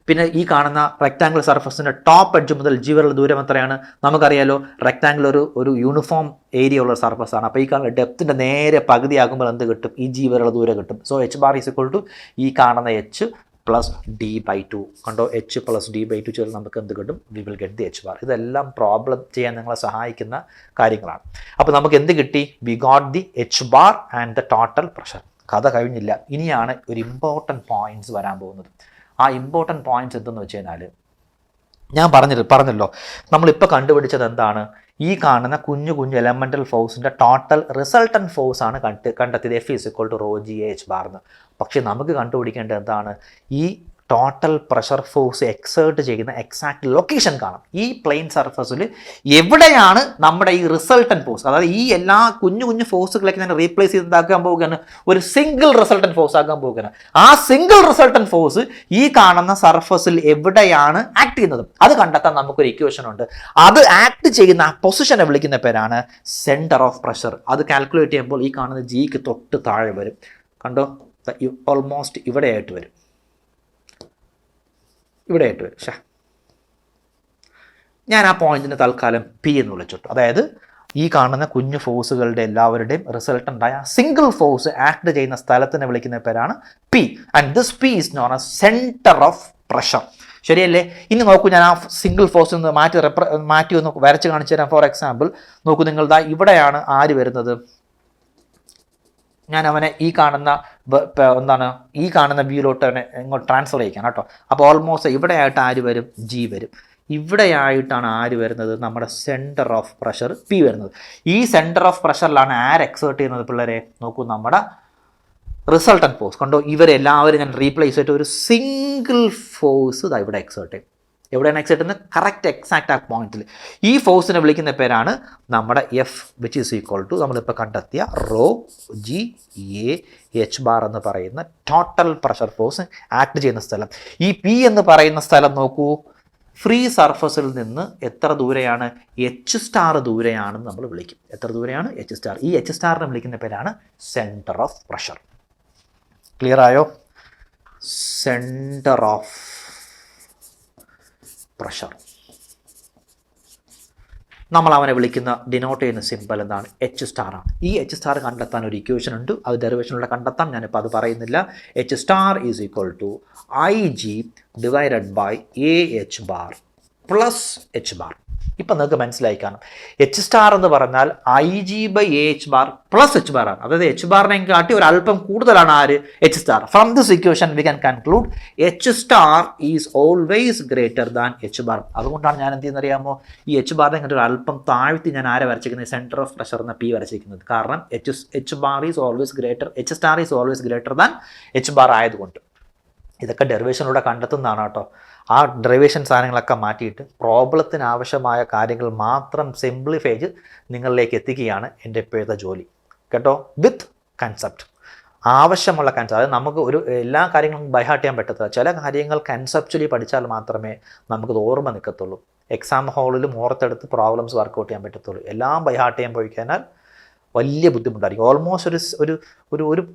പിന്നെ ഈ കാണുന്ന റെക്ടാംഗിൾ സർഫസിൻ്റെ ടോപ്പ് എഡ്ജ് മുതൽ ജി വരെയുള്ള ദൂരം എത്രയാണ്? നമുക്കറിയാലോ, റെക്ടാംഗിൾ ഒരു യൂണിഫോം ഏരിയ ഉള്ള സർഫസ് ആണ്. അപ്പോൾ ഈ കാണുന്ന ഡെപ്തിൻ്റെ നേരെ പകുതിയാകുമ്പോൾ എന്ത് കിട്ടും? ഈ ജി വരെയുള്ള ദൂരം കിട്ടും. So H bar is equal to ഈ കാണുന്ന എച്ച് പ്ലസ് d/2. കണ്ടോ, h പ്ലസ് d/2 ചേർന്ന് നമുക്ക് എന്ത് കിട്ടും? We will get the h bar. ഇതെല്ലാം പ്രോബ്ലം ചെയ്യാൻ നിങ്ങളെ സഹായിക്കുന്ന കാര്യങ്ങളാണ്. അപ്പോൾ നമുക്ക് എന്ത് കിട്ടി? We got the h bar and the total pressure. കഥ കഴിഞ്ഞില്ല. ഇനിയാണ് ഒരു ഇമ്പോർട്ടൻറ്റ് പോയിന്റ്സ് വരാൻ പോകുന്നത്. ആ ഇമ്പോർട്ടൻറ്റ് പോയിന്റ്സ് എന്തെന്ന് വെച്ച് കഴിഞ്ഞാൽ, ഞാൻ പറഞ്ഞല്ലോ നമ്മളിപ്പോൾ കണ്ടുപിടിച്ചത് എന്താണ്? ഈ കാണുന്ന കുഞ്ഞു എലമെൻ്റൽ ഫോഴ്സിൻ്റെ ടോട്ടൽ റിസൾട്ടൻറ്റ് ഫോഴ്സ് ആണ് കണ്ടെത്തിയത്. F = ρg h ബാർ എന്ന്. പക്ഷേ നമുക്ക് കണ്ടുപിടിക്കേണ്ടത് എന്താണ്? ഈ ടോട്ടൽ പ്രഷർ ഫോഴ്സ് എക്സേർട്ട് ചെയ്യുന്ന എക്സാക്ട് ലൊക്കേഷൻ കാണാം. ഈ പ്ലെയിൻ സർഫസിൽ എവിടെയാണ് നമ്മുടെ ഈ റിസൾട്ടൻറ്റ് ഫോഴ്സ്, അതായത് ഈ എല്ലാ കുഞ്ഞു ഫോഴ്സുകളൊക്കെ ഞാൻ റീപ്ലേസ് ചെയ്താക്കാൻ പോകുകയാണ്, ഒരു സിംഗിൾ റിസൾട്ടൻറ്റ് ഫോഴ്സ് ആക്കാൻ പോകുകയാണ്. ആ സിംഗിൾ റിസൾട്ടൻറ്റ് ഫോഴ്സ് ഈ കാണുന്ന സർഫസിൽ എവിടെയാണ് ആക്ട് ചെയ്യുന്നത് അത് കണ്ടെത്താൻ നമുക്കൊരു ഇക്വേഷൻ ഉണ്ട്. അത് ആക്ട് ചെയ്യുന്ന ആ പൊസിഷനെ വിളിക്കുന്ന പേരാണ് സെൻറ്റർ ഓഫ് പ്രഷർ. അത് കാൽക്കുലേറ്റ് ചെയ്യുമ്പോൾ ഈ കാണുന്ന ജിക്ക് തൊട്ട് താഴെ വരും. കണ്ടോ, ഓൾമോസ്റ്റ് ഇവിടെയായിട്ട് വരും. ഞാൻ ആ പോയിന്റിന് തൽക്കാലം പി എന്ന് വിളിച്ചിട്ടു. അതായത് ഈ കാണുന്ന കുഞ്ഞു ഫോഴ്സുകളുടെ എല്ലാവരുടെയും റിസൾട്ടൻ്റായ സിംഗിൾ ഫോഴ്സ് ആക്ട് ചെയ്യുന്ന സ്ഥലത്തിനെ വിളിക്കുന്ന പേരാണ് P. And this P is known as centre of pressure. ശരിയല്ലേ? ഇനി നോക്കൂ, ഞാൻ ആ സിംഗിൾ ഫോഴ്സിൽ നിന്ന് മാറ്റി ഒന്ന് വരച്ച് കാണിച്ചു തരാം. ഫോർ എക്സാമ്പിൾ നോക്കൂ, നിങ്ങളുടെ ഇവിടെയാണ് ആര് വരുന്നത്? ഞാൻ അവനെ ഈ കാണുന്ന ഈ കാണുന്ന വ്യൂയിലോട്ട് അവനെ ഇങ്ങോട്ട് ട്രാൻസ്ഫർ ചെയ്യിക്കാം കേട്ടോ. അപ്പോൾ ഓൾമോസ്റ്റ് ഇവിടെയായിട്ട് ആര് വരും? ജി വരും. ഇവിടെയായിട്ടാണ് ആര് വരുന്നത്? നമ്മുടെ സെൻറ്റർ ഓഫ് പ്രഷർ പി വരുന്നത്. ഈ സെൻറ്റർ ഓഫ് പ്രഷറിലാണ് ആര് എക്സേർട്ട് ചെയ്യുന്നത് പിള്ളേരെ? നോക്കൂ, നമ്മുടെ റിസൾട്ടൻറ്റ് ഫോഴ്സ്. കണ്ടോ, ഇവരെല്ലാവരും ഞാൻ റീപ്ലേസ് ചെയ്തിട്ട് ഒരു സിംഗിൾ ഫോഴ്സ് ഇതാ ഇവിടെ എക്സേർട്ട് ചെയ്യും. എവിടെയാണ് എക്സേർട്ട് ചെയ്യുന്നത്? കറക്റ്റ് എക്സാക്റ്റ് ആ പോയിന്റിൽ. ഈ ഫോഴ്സിനെ വിളിക്കുന്ന പേരാണ് നമ്മുടെ F, which is equal to നമ്മളിപ്പോൾ കണ്ടെത്തിയ ρg h ബാർ എന്ന് പറയുന്ന ടോട്ടൽ പ്രഷർ ഫോഴ്സ് ആക്ട് ചെയ്യുന്ന സ്ഥലം. ഈ പി എന്ന് പറയുന്ന സ്ഥലം നോക്കൂ, ഫ്രീ സർഫസിൽ നിന്ന് എത്ര ദൂരെയാണ്? h* ദൂരെയാണെന്ന് നമ്മൾ വിളിക്കും. എത്ര ദൂരെയാണ്? h*. ഈ h*നെ വിളിക്കുന്ന പേരാണ് സെൻറ്റർ ഓഫ് പ്രഷർ. ക്ലിയർ ആയോ? Centre of pressure. നമ്മൾ അവനെ വിളിക്കുന്ന ഡിനോട്ട് ചെയ്യുന്ന സിമ്പൽ എന്താണ്? h* ആണ്. ഈ h* കണ്ടെത്താൻ ഒരു ഇക്വേഷൻ ഉണ്ട്. അത് ഡെറിവേഷനിലൂടെ കണ്ടെത്താം. ഞാനിപ്പോൾ അത് പറയുന്നില്ല. h* is equal to IG divided by AH bar plus h bar. ഇപ്പം നിങ്ങൾക്ക് മനസ്സിലായി കാണും. h* എന്ന് പറഞ്ഞാൽ IG/AH bar plus h bar ആണ്. അതായത് h ബാറിനെ കാട്ടി ഒരു അല്പം കൂടുതലാണ് ആര്? h*. From this equation we can conclude h* is always greater than h bar. അതുകൊണ്ടാണ് ഞാൻ എന്ത് ചെയ്യുന്നറിയാമോ, ഈ h ബാറിനെ കണ്ടിട്ട് ഒരു അല്പം താഴ്ത്തി ഞാൻ ആരെ വരച്ചിരിക്കുന്നത്? സെൻറ്റർ ഓഫ് പ്രഷർ എന്ന പി വരച്ചിരിക്കുന്നത്. കാരണം h bar is always greater, h* is always greater than h bar ആയതുകൊണ്ട്. ഇതൊക്കെ ഡെറിവേഷനിലൂടെ കണ്ടെത്തുന്നതാണ് കേട്ടോ. ആ ഡെറിവേഷൻ സാധനങ്ങളൊക്കെ മാറ്റിയിട്ട് പ്രോബ്ലത്തിന് ആവശ്യമായ കാര്യങ്ങൾ മാത്രം സിംപ്ലിഫൈ ചെയ്ത് നിങ്ങളിലേക്ക് എത്തിക്കുകയാണ് എൻ്റെ ഇപ്പോഴത്തെ ജോലി കേട്ടോ. വിത്ത് കൺസെപ്റ്റ്, ആവശ്യമുള്ള കൺസെപ്റ്റ്. അതായത് നമുക്ക് എല്ലാ കാര്യങ്ങളും ബൈഹാർട്ട് ചെയ്യാൻ പറ്റത്തില്ല. ചില കാര്യങ്ങൾ കൺസെപ്ച്വലി പഠിച്ചാൽ മാത്രമേ നമുക്കത് ഓർമ്മ നിൽക്കത്തുള്ളൂ. എക്സാം ഹാളിലും ഓർത്തെടുത്ത് പ്രോബ്ലംസ് വർക്കൗട്ട് ചെയ്യാൻ പറ്റത്തുള്ളൂ. എല്ലാം ബൈഹാർട്ട് ചെയ്യാൻ പോയി കഴിഞ്ഞാൽ വലിയ ബുദ്ധിമുട്ടായിരിക്കും. ഓൾമോസ്റ്റ്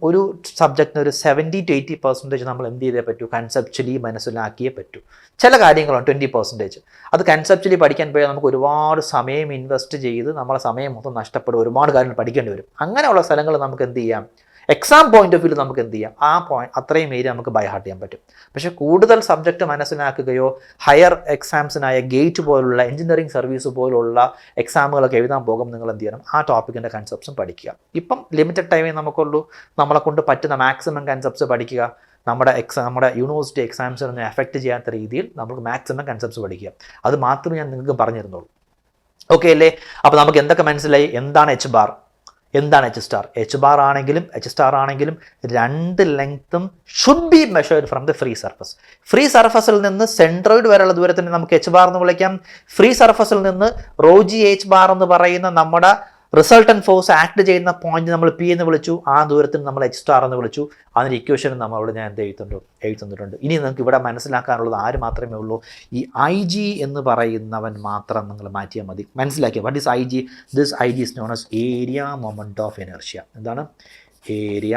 ഒരു സബ്ജക്റ്റിന് ഒരു 70 to 80% നമ്മൾ എന്ത് ചെയ്തേ പറ്റൂ? കൺസെപ്ച്വലി മനസ്സിലാക്കിയേ പറ്റൂ. ചില കാര്യങ്ങളാണ് 20%. അത് കൺസെപ്ച്വലി പഠിക്കാൻ പോയാൽ നമുക്ക് ഒരുപാട് സമയം ഇൻവെസ്റ്റ് ചെയ്ത് നമ്മളെ സമയം മൊത്തം നഷ്ടപ്പെടും. ഒരുപാട് കാര്യങ്ങൾ പഠിക്കേണ്ടി വരും. അങ്ങനെയുള്ള സ്ഥലങ്ങൾ നമുക്ക് എന്ത് ചെയ്യാം? എക്സാം പോയിന്റ് ഓഫ് വ്യൂ നമുക്ക് എന്ത് ചെയ്യാം? അത്രയും ഏരിയ നമുക്ക് ബൈഹാർട്ട് ചെയ്യാൻ പറ്റും. പക്ഷേ കൂടുതൽ സബ്ജക്റ്റ് മനസ്സിലാക്കുകയോ ഹയർ എക്സാംസിനായ ഗേറ്റ് പോലുള്ള എഞ്ചിനീയറിംഗ് സർവീസ് പോലുള്ള എക്സാമുകളൊക്കെ എഴുതാൻ പോകും നിങ്ങൾ എന്ത് ചെയ്യണം? ആ ടോപ്പിക്കിൻ്റെ കൺസെപ്റ്റ്സും പഠിക്കുക. ഇപ്പം ലിമിറ്റഡ് ടൈമേ നമുക്കുള്ളൂ. നമ്മളെ കൊണ്ട് പറ്റുന്ന മാക്സിമം കൺസെപ്റ്റ്സ് പഠിക്കുക. നമ്മുടെ യൂണിവേഴ്സിറ്റി എക്സാംസിനൊന്നും എഫക്റ്റ് ചെയ്യാത്ത രീതിയിൽ നമുക്ക് മാക്സിമം കൺസെപ്റ്റ്സ് പഠിക്കുക. അത് മാത്രമേ ഞാൻ നിങ്ങൾക്ക് പറഞ്ഞിരുന്നുള്ളൂ. ഓക്കെ അല്ലേ? അപ്പോൾ നമുക്ക് എന്തൊക്കെ മനസ്സിലായി? എന്താണ് h ബാർ, എന്താണ് h*? h ബാർ ആണെങ്കിലും h* ആണെങ്കിലും രണ്ട് ലെങ്ത്തും should be measured from the free surface. Free സർഫസിൽ നിന്ന് സെൻട്രോയിഡ് വരെയുള്ള ദൂരത്തിന് നമുക്ക് h ബാർ എന്ന് വിളിക്കാം. ഫ്രീ സർഫസിൽ നിന്ന് ρg h ബാർ എന്ന് പറയുന്ന നമ്മുടെ റിസൾട്ടൻറ്റ് ഫോഴ്സ് ആക്ട് ചെയ്യുന്ന പോയിന്റ് നമ്മൾ പി എന്ന് വിളിച്ചു. ആ ദൂരത്തിന് നമ്മൾ h* എന്ന് വിളിച്ചു. അതിൻ്റെ ഇക്വേഷനും നമ്മളോട് ഞാൻ എന്ത് എഴുതുന്നുണ്ട്. ഇനി നിങ്ങൾക്ക് ഇവിടെ മനസ്സിലാക്കാനുള്ളത് ആര് മാത്രമേ ഉള്ളൂ? ഈ IG എന്ന് പറയുന്നവൻ മാത്രം നിങ്ങൾ മാറ്റിയാൽ മതി. മനസ്സിലാക്കിയ what is IG? This IG is known as area moment of inertia. എന്താണ്? Area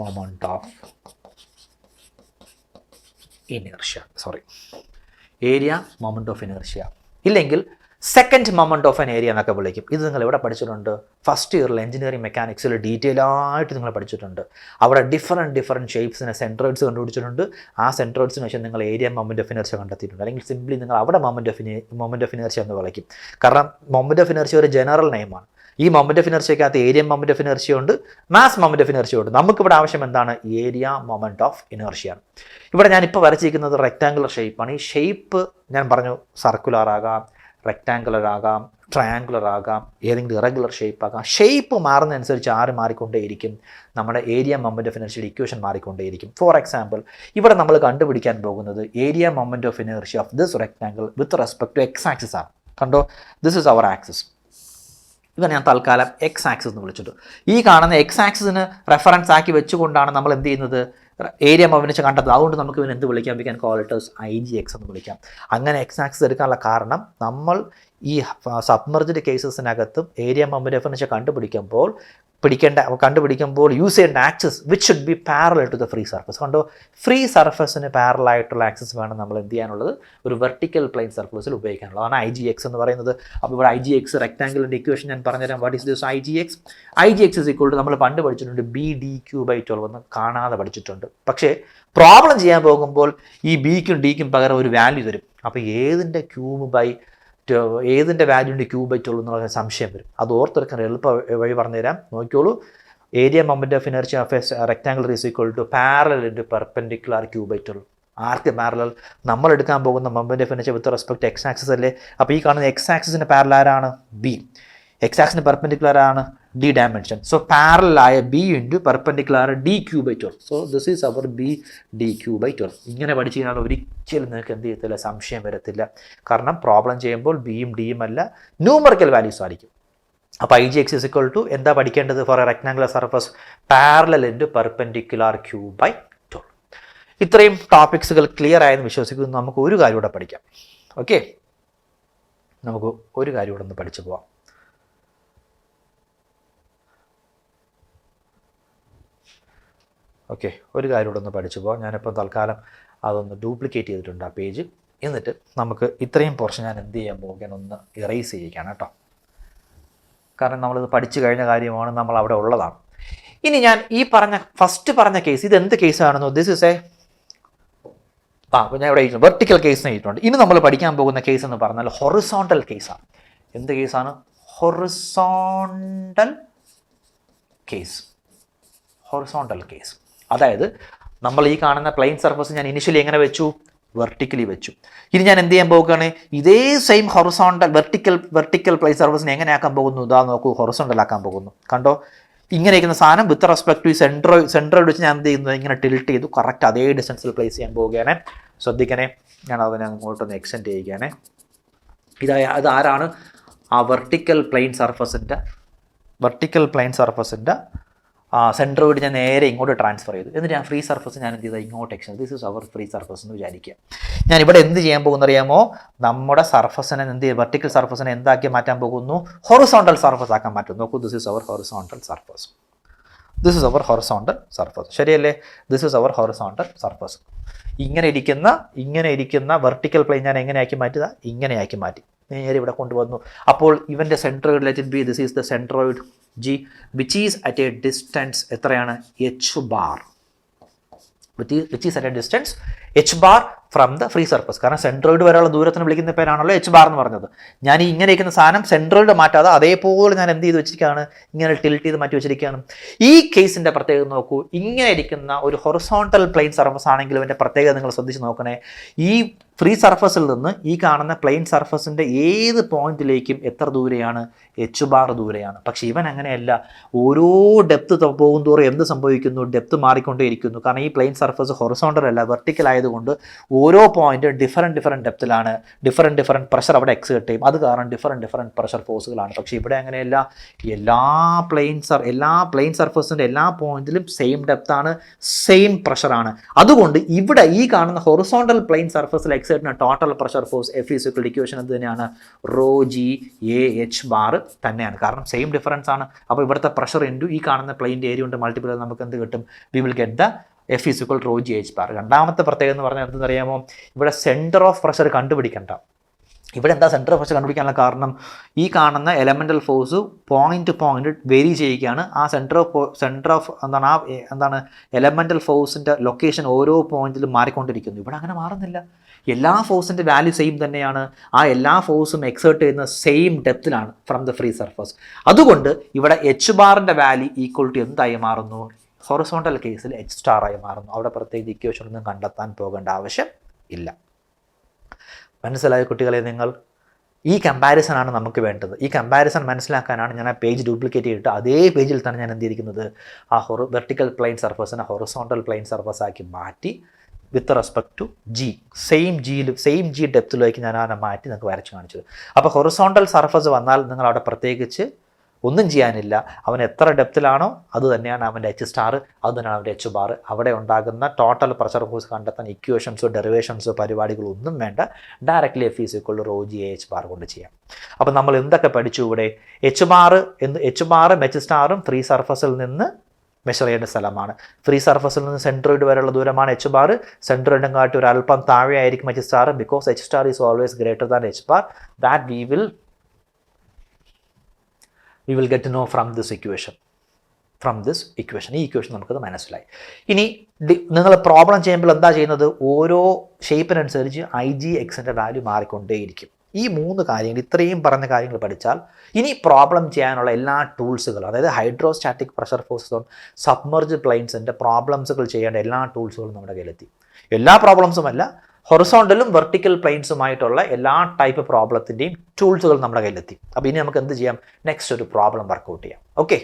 moment of inertia. Area moment of inertia. ഇല്ലെങ്കിൽ second moment of an area എന്നൊക്കെ വിളിക്കും. ഇത് നിങ്ങൾ എവിടെ പഠിച്ചിട്ടുണ്ട്? ഫസ്റ്റ് ഇയറിൽ എഞ്ചിനീയറിംഗ് മെക്കാനിക്സിൽ ഡീറ്റെയിൽ ആയിട്ട് നിങ്ങൾ പഠിച്ചിട്ടുണ്ട്. അവിടെ ഡിഫറെൻറ്റ് ഷേപ്സിനെ സെൻട്രോയിഡ്സ് കണ്ടുപിടിച്ചിട്ടുണ്ട്. ആ സെൻട്രോയിഡ്സിന് ശേഷം നിങ്ങൾ ഏരിയ മൊമെന്റ് ഓഫ് ഇനർഷ്യ കണ്ടെത്തിയിട്ടുണ്ട്. അല്ലെങ്കിൽ സിംപ്ലി നിങ്ങൾ അവിടെ മൊമെന്റ് ഓഫ് ഇനർഷ്യ എന്ന് വിളിക്കും. കാരണം മൊമെന്റ് ഓഫ് ഇനർഷ്യ ഒരു ജനറൽ നെയിമാണ്. ഈ മൊമെന്റ് ഓഫ് ഇനർഷ്യക്കകത്ത് ഏരിയ മൊമെന്റ് ഓഫ് ഇനർഷ്യ ഉണ്ട്, മാസ് മൊമെന്റ് ഓഫ് ഇനർഷ്യ ഉണ്ട്. നമുക്കിവിടെ ആവശ്യം എന്താണ്? ഏരിയ മൊമെന്റ് ഓഫ് ഇനർഷ്യയാണ്. ഇവിടെ ഞാനിപ്പോൾ വരച്ചിരിക്കുന്നത് റെക്റ്റാങ്കുലർ ഷേപ്പാണ്. ഈ ഷേപ്പ് ഞാൻ പറഞ്ഞു സർക്കുലർ ആകാം, റെക്റ്റാങ്കുലർ ആകാം, ട്രയാങ്കുലർ ആകാം, ഏതെങ്കിലും ഇറഗുലർ ഷേപ്പ് ആകാം. ഷേപ്പ് മാറുന്നതനുസരിച്ച് മാറിക്കൊണ്ടേയിരിക്കും നമ്മുടെ ഏരിയ മൊമെന്റ് ഓഫ് ഇനർഷ്യയുടെ ഇക്വേഷൻ മാറിക്കൊണ്ടേയിരിക്കും. ഫോർ എക്സാമ്പിൾ, ഇവിടെ നമ്മൾ കണ്ടുപിടിക്കാൻ പോകുന്നത് area moment of inertia of this rectangle with respect to X axis ആണ്. കണ്ടോ, ദിസ് ഇസ് അവർ ആക്സിസ്. ഇവ ഞാൻ തൽക്കാലം എക്സ് ആക്സിസ് എന്ന് വിളിച്ചിട്ടു. ഈ കാണുന്ന എക്സ് ആക്സിസിന് റെഫറൻസ് ആക്കി വെച്ചുകൊണ്ടാണ് നമ്മൾ എന്ത് ചെയ്യുന്നത്? ഏരിയ മൊമെന്റ് കണ്ടെത്തുന്നത്. അതുകൊണ്ട് നമുക്ക് ഇവൻ എന്ത് വിളിക്കാം? We can call it as IGX എന്ന് വിളിക്കാം. അങ്ങനെ എക്സ് ആക്സിസ് എടുക്കാനുള്ള കാരണം നമ്മൾ ഈ സബ്മർജ്ഡ് കേസസിനകത്തും ഏരിയ മൊമെന്റ് ഓഫ് ഇനർഷ്യ കണ്ടുപിടിക്കുമ്പോൾ യൂസ് ചെയ്യേണ്ട axis which should be parallel to the free surface. കണ്ടോ, ഫ്രീ സർഫസിന് പാരലൽ ആയിട്ടുള്ള ആക്സിസ് വേണം നമ്മൾ എന്ത് ചെയ്യാനുള്ളത്? ഒരു വെർട്ടിക്കൽ പ്ലെയിൻ സർഫസിൽ ഉപയോഗിക്കാനുള്ളത്. അതാണ് IGX എന്ന് പറയുന്നത്. അപ്പോൾ ഇവിടെ IGX റെക്ടാങ്കിളിൻ്റെ ഇക്വേഷൻ ഞാൻ പറഞ്ഞുതരാം. What is this IGX? IGX is equal to നമ്മൾ പണ്ട് പഠിച്ചിട്ടുണ്ട് BDQ/12 എന്ന് കാണാതെ പഠിച്ചിട്ടുണ്ട്. പക്ഷേ പ്രോബ്ലം ചെയ്യാൻ പോകുമ്പോൾ ഈ ബിക്കും ഡിക്കും പകരം ഒരു വാല്യൂ തരും. അപ്പോൾ ഏതിൻ്റെ വാല്യൂൻ്റെ ക്യൂബ്/12 എന്നുള്ള സംശയം വരും. അത് ഓർത്തെടുക്കാൻ എളുപ്പ വഴി പറഞ്ഞുതരാം. നോക്കിയോളൂ. Area moment of inertia of a rectangle is equal to parallel into perpendicular cube. ആർക്ക് പാരലൽ? നമ്മൾ എടുക്കാൻ പോകുന്ന moment of inertia with respect x axis അല്ലേ. അപ്പോൾ ഈ കാണുന്ന എക്സ് ആക്സിസിന് പാരലൽ ആരാണ്? ബി. എക്സ് ആക്സിന് പെർപെൻഡിക്കുലർ ആണ് ഡി ഡയമെൻഷൻ. സോ പാരലലായ b into perpendicular DQ/12. So this is our BDQ/12. ഇങ്ങനെ പഠിച്ചു കഴിഞ്ഞാൽ ഒരിക്കലും നിങ്ങൾക്ക് എന്ത് ചെയ്യത്തില്ല? സംശയം വരത്തില്ല. കാരണം പ്രോബ്ലം ചെയ്യുമ്പോൾ ബിയും ഡിയും അല്ല, ന്യൂമറിക്കൽ വാല്യൂസ് ആയിരിക്കും. അപ്പോൾ IGX ഇസ് ഈക്വൽ ടു എന്താ പഠിക്കേണ്ടത്? For a rectangular surface parallel into perpendicular Q/12. ഇത്രയും ടോപ്പിക്സുകൾ ക്ലിയർ ആയെന്ന് വിശ്വസിക്കുന്നു. നമുക്ക് ഒരു കാര്യം കൂടെ പഠിക്കാം. ഓക്കെ, നമുക്ക് ഒരു കാര്യം കൂടെ ഒന്ന് പഠിച്ചു പോവാം. ഓക്കെ, ഒരു കാര്യം കൂടെ ഒന്ന് പഠിച്ചു പോകാം. ഞാനിപ്പോൾ തൽക്കാലം അതൊന്ന് ഡ്യൂപ്ലിക്കേറ്റ് ചെയ്തിട്ടുണ്ട് ആ പേജ്. എന്നിട്ട് നമുക്ക് ഇത്രയും പോർഷൻ ഞാൻ എന്ത് ചെയ്യാൻ പോവുകയാണ്? ഒന്ന് ഇറേസ് ചെയ്യിക്കുകയാണ് കേട്ടോ. കാരണം നമ്മളിത് പഠിച്ചു കഴിഞ്ഞ കാര്യമാണ്, നമ്മൾ അവിടെ ഉള്ളതാണ്. ഇനി ഞാൻ ഈ ഫസ്റ്റ് പറഞ്ഞ കേസ്, ഇത് എന്ത് കേസാണെന്നോ? ദിസ് ഇസ് ഞാൻ ഇവിടെ വെർട്ടിക്കൽ കേസ് എഴുതിയിട്ടുണ്ട്. ഇനി നമ്മൾ പഠിക്കാൻ പോകുന്ന കേസ് എന്ന് പറഞ്ഞാൽ ഹൊറിസോണ്ടൽ കേസാണ്. എന്ത് കേസാണ്? Horizontal case. അതായത് നമ്മൾ ഈ കാണുന്ന പ്ലെയിൻ സർഫസ് ഞാൻ ഇനിഷ്യലി എങ്ങനെ വെച്ചു? വെർട്ടിക്കലി വെച്ചു. ഇനി ഞാൻ എന്ത് ചെയ്യാൻ പോകുകയാണ്? ഇതേ സെയിം ഹൊറിസോണ്ടൽ വെർട്ടിക്കൽ പ്ലെയിൻ സർഫസിനെ എങ്ങനെ ആക്കാൻ പോകുന്നു? ഇതാ നോക്കൂ, ഹൊറിസോണ്ടൽ ആക്കാൻ പോകുന്നു. കണ്ടോ, ഇങ്ങനെ ഇരിക്കുന്ന സാധനം വിത്ത് റെസ്പെക്ട് ടു സെൻട്രോയിഡ് വെച്ച് ഞാൻ എന്ത് ചെയ്യുന്നത്? ഇങ്ങനെ ടിൽറ്റ് ചെയ്തു കറക്റ്റ് അതേ ഡിസ്റ്റൻസിൽ പ്ലേസ് ചെയ്യാൻ പോവുകയാണ്. ശ്രദ്ധിക്കണേ, ഞാൻ അതിനെ അങ്ങോട്ടൊന്ന് എക്സ്റ്റെൻഡ് ചെയ്യുകയാണ്. ഇതാരാണ്? ആ വെർട്ടിക്കൽ പ്ലെയിൻ സർഫസിൻ്റെ സെൻട്രോയിഡ് ഞാൻ നേരെ ഇങ്ങോട്ട് ട്രാൻസ്ഫർ ചെയ്തു. എന്നിട്ട് ഞാൻ ഫ്രീ സർഫസ് ഞാൻ എന്ത് ചെയ്താൽ ഇങ്ങോട്ട് extend. This is our free surface എന്ന് വിചാരിക്കുക. ഞാൻ ഇവിടെ എന്ത് ചെയ്യാൻ പോകുന്ന അറിയാമോ? നമ്മുടെ സർഫസിനെ വെർട്ടിക്കൽ സർഫസിനെ എന്താക്കി മാറ്റാൻ പോകുന്നു? ഹൊറിസോണ്ടൽ സർഫസ് ആക്കാൻ മാറ്റും. നോക്കൂ, this is our horizontal surface. ശരിയല്ലേ? This is our horizontal surface. ഇങ്ങനെ ഇരിക്കുന്ന വെർട്ടിക്കൽ പ്ലെയിൻ ഞാൻ എങ്ങനെയാക്കി മാറ്റുക? ഇങ്ങനെയാക്കി മാറ്റി നേരെ ഇവിടെ കൊണ്ടുവന്നു. അപ്പോൾ ഇവൻ്റെ centroid let it be, this is the centroid G, which is at a distance എത്രയാണ്? H bar, which is at a distance H bar from the free surface. കാരണം സെൻട്രോയിഡ് വരെയുള്ള ദൂരത്തിന് വിളിക്കുന്ന പേരാണല്ലോ H bar എന്ന് പറഞ്ഞത്. ഞാൻ ഇങ്ങനെ ഇരിക്കുന്ന സാധനം സെൻട്രോയിഡ് മാറ്റാതെ അതേപോലെ ഞാൻ എന്ത് ചെയ്ത് വെച്ചിരിക്കുകയാണ്? ഇങ്ങനെ ടിൽറ്റ് ചെയ്ത് മാറ്റി വെച്ചിരിക്കുകയാണ്. ഈ കേസിൻ്റെ പ്രത്യേകത നോക്കൂ. ഇങ്ങനെ ഇരിക്കുന്ന ഒരു ഹൊറിസോണ്ടൽ പ്ലെയിൻ സർഫസ് ആണെങ്കിലും ഇതിൻ്റെ പ്രത്യേകത നിങ്ങൾ ശ്രദ്ധിച്ച് നോക്കണേ. ഈ ഫ്രീ സർഫസിൽ നിന്ന് ഈ കാണുന്ന പ്ലെയിൻ സർഫസിൻ്റെ ഏത് പോയിന്റിലേക്കും എത്ര ദൂരെയാണ്? H bar ദൂരെയാണ്. പക്ഷേ ഇവൻ അങ്ങനെയല്ല. ഓരോ ഡെപ്ത് പോകും തോറും എന്ത് സംഭവിക്കുന്നു? ഡെപ്ത് മാറിക്കൊണ്ടേയിരിക്കുന്നു. കാരണം ഈ പ്ലെയിൻ സർഫസ് ഹൊറിസോണ്ടൽ അല്ല, വെർട്ടിക്കൽ ആയതുകൊണ്ട് ഓരോ പോയിന്റ് ഡിഫറെൻറ്റ് ഡെപ്തിലാണ്. ഡിഫറെൻറ്റ് പ്രഷർ അവിടെ എക്സേർട്ട് ചെയ്യും. അത് കാരണം ഡിഫറെൻറ്റ് പ്രഷർ ഫോഴ്സുകളാണ്. പക്ഷേ ഇവിടെ അങ്ങനെയല്ല. എല്ലാ പ്ലെയിൻ സർഫസിൻ്റെ എല്ലാ പോയിന്റിലും സെയിം ഡെപ്താണ്, സെയിം പ്രഷറാണ്. അതുകൊണ്ട് ഇവിടെ ഈ കാണുന്ന ഹൊറിസോണ്ടൽ പ്ലെയിൻ സർഫസിൽ എക്സേർട്ടിന് total pressure force F is equal to equation എന്ത് തന്നെയാണ്? ρg(A)H bar തന്നെയാണ്. കാരണം സെയിം ഡിഫറൻസ് ആണ്. അപ്പോൾ ഇവിടുത്തെ പ്രഷർ ഇൻറ്റു ഈ കാണുന്ന പ്ലെയിൻ്റെ ഏരിയ കൊണ്ട് മൾട്ടിപ്പിൾ നമുക്ക് എന്ത് കിട്ടും? We will get the F is equal raw G H bar. രണ്ടാമത്തെ പ്രത്യേകത എന്ന് പറഞ്ഞാൽ എന്തെന്നറിയാമോ? ഇവിടെ സെൻറ്റർ ഓഫ് പ്രഷർ കണ്ടുപിടിക്കണ്ട. ഇവിടെ എന്താ സെൻറ്റർ ഓഫ് പ്രഷർ കണ്ടുപിടിക്കാനുള്ള കാരണം, ഈ കാണുന്ന elemental force point to point vary ചെയ്യുകയാണ്. ആ സെൻറ്റർ ഓഫ് എന്താണ് എലമെൻ്റൽ ഫോഴ്സിൻ്റെ ലൊക്കേഷൻ ഓരോ പോയിന്റിലും മാറിക്കൊണ്ടിരിക്കുന്നു. ഇവിടെ അങ്ങനെ മാറുന്നില്ല. എല്ലാ ഫോഴ്സിൻ്റെ വാല്യൂ സെയിം തന്നെയാണ്. ആ എല്ലാ ഫോഴ്സും എക്സേർട്ട് ചെയ്യുന്ന സെയിം ഡെപ്തിലാണ് ഫ്രം ദ ഫ്രീ സർഫസ്. അതുകൊണ്ട് ഇവിടെ എച്ച് ബാറിൻ്റെ വാല്യൂ ഈക്വൽ ടു എന്തായി മാറുന്നു, ഹൊറിസോണ്ടൽ കേസിൽ എച്ച് സ്റ്റാർ ആയി മാറുന്നു. അവിടെ പ്രത്യേകിച്ച് ഇക്വേഷൻ ഒന്നും കണ്ടെത്താൻ പോകേണ്ട ആവശ്യം ഇല്ല. മനസ്സിലായ കുട്ടികളെ നിങ്ങൾ? ഈ കമ്പാരിസനാണ് നമുക്ക് വേണ്ടത്. ഈ കമ്പാരിസൺ മനസ്സിലാക്കാനാണ് ഞാൻ ആ പേജ് ഡ്യൂപ്ലിക്കേറ്റ് ചെയ്തിട്ട് അതേ പേജിൽ തന്നെ ഞാൻ എന്ത് ചെയ്തിരിക്കുന്നത്, ആ വെർട്ടിക്കൽ പ്ലെയിൻ സർഫസിനെ ഹൊറിസോണ്ടൽ പ്ലെയിൻ സർഫസ് ആക്കി മാറ്റി with respect to g, same g ഡെപ്തിലേക്ക് ഞാൻ അതിനെ മാറ്റി നിങ്ങൾക്ക് വരച്ച് കാണിച്ചത്. അപ്പോൾ ഹൊറിസോണ്ടൽ സർഫസ് വന്നാൽ നിങ്ങൾ അവിടെ പ്രത്യേകിച്ച് ഒന്നും ചെയ്യാനില്ല. അവൻ എത്ര ഡെപ്തിലാണോ അത് തന്നെയാണ് അവൻ്റെ എച്ച് സ്റ്റാർ, അത് തന്നെയാണ് അവൻ്റെ എച്ച് ബാർ. അവിടെ ഉണ്ടാകുന്ന ടോട്ടൽ പ്രഷർ ഫോഴ്സ് കണ്ടെത്താൻ ഇക്വേഷൻസോ ഡെറിവേഷൻസോ പരിപാടികളോ ഒന്നും വേണ്ട. Directly F is equal to rho G H bar കൊണ്ട് ചെയ്യാം. അപ്പോൾ നമ്മൾ എന്തൊക്കെ പഠിച്ചു ഇവിടെ? എച്ച് ബാറും എച്ച് സ്റ്റാറും ഫ്രീ സർഫസിൽ നിന്ന് മെഷർ ചെയ്യേണ്ട സ്ഥലമാണ്. ഫ്രീ സർഫസിൽ നിന്ന് സെൻട്രോയിഡ് വരെയുള്ള ദൂരമാണ് എച്ച് ബാർ. സെൻട്രോയിഡും കാട്ടി ഒരു അല്പം താഴെ ആയിരിക്കും H star. Because H star is always greater than H bar. That we will get to know from this equation. ഈ ഇക്വേഷൻ നമുക്കത് മനസ്സിലായി. ഇനി നിങ്ങൾ പ്രോബ്ലം ചെയ്യുമ്പോൾ എന്താ ചെയ്യുന്നത്, ഓരോ ഷേപ്പിനനുസരിച്ച് ഐ ജി എക്സിൻ്റെ വാല്യൂ മാറിക്കൊണ്ടേയിരിക്കും. ഈ 3 കാര്യങ്ങൾ, ഇത്രയും പറഞ്ഞ കാര്യങ്ങൾ പഠിച്ചാൽ ഇനി പ്രോബ്ലം ചെയ്യാനുള്ള എല്ലാ ടൂൾസുകളും, അതായത് hydrostatic pressure force on submerge പ്ലെയിൻസിൻ്റെ പ്രോബ്ലംസുകൾ ചെയ്യേണ്ട എല്ലാ ടൂൾസുകളും നമ്മുടെ കയ്യിലെത്തി. എല്ലാ പ്രോബ്ലംസും അല്ല, ഹൊറിസോണ്ടലും വെർട്ടിക്കൽ പ്ലെയിൻസുമായിട്ടുള്ള എല്ലാ ടൈപ്പ് പ്രോബ്ലത്തിൻ്റെയും ടൂൾസുകൾ നമ്മുടെ കയ്യിലെത്തി. അപ്പോൾ ഇനി നമുക്ക് എന്ത് ചെയ്യാം, നെക്സ്റ്റ് ഒരു പ്രോബ്ലം വർക്കൗട്ട് ചെയ്യാം. ഓക്കെ.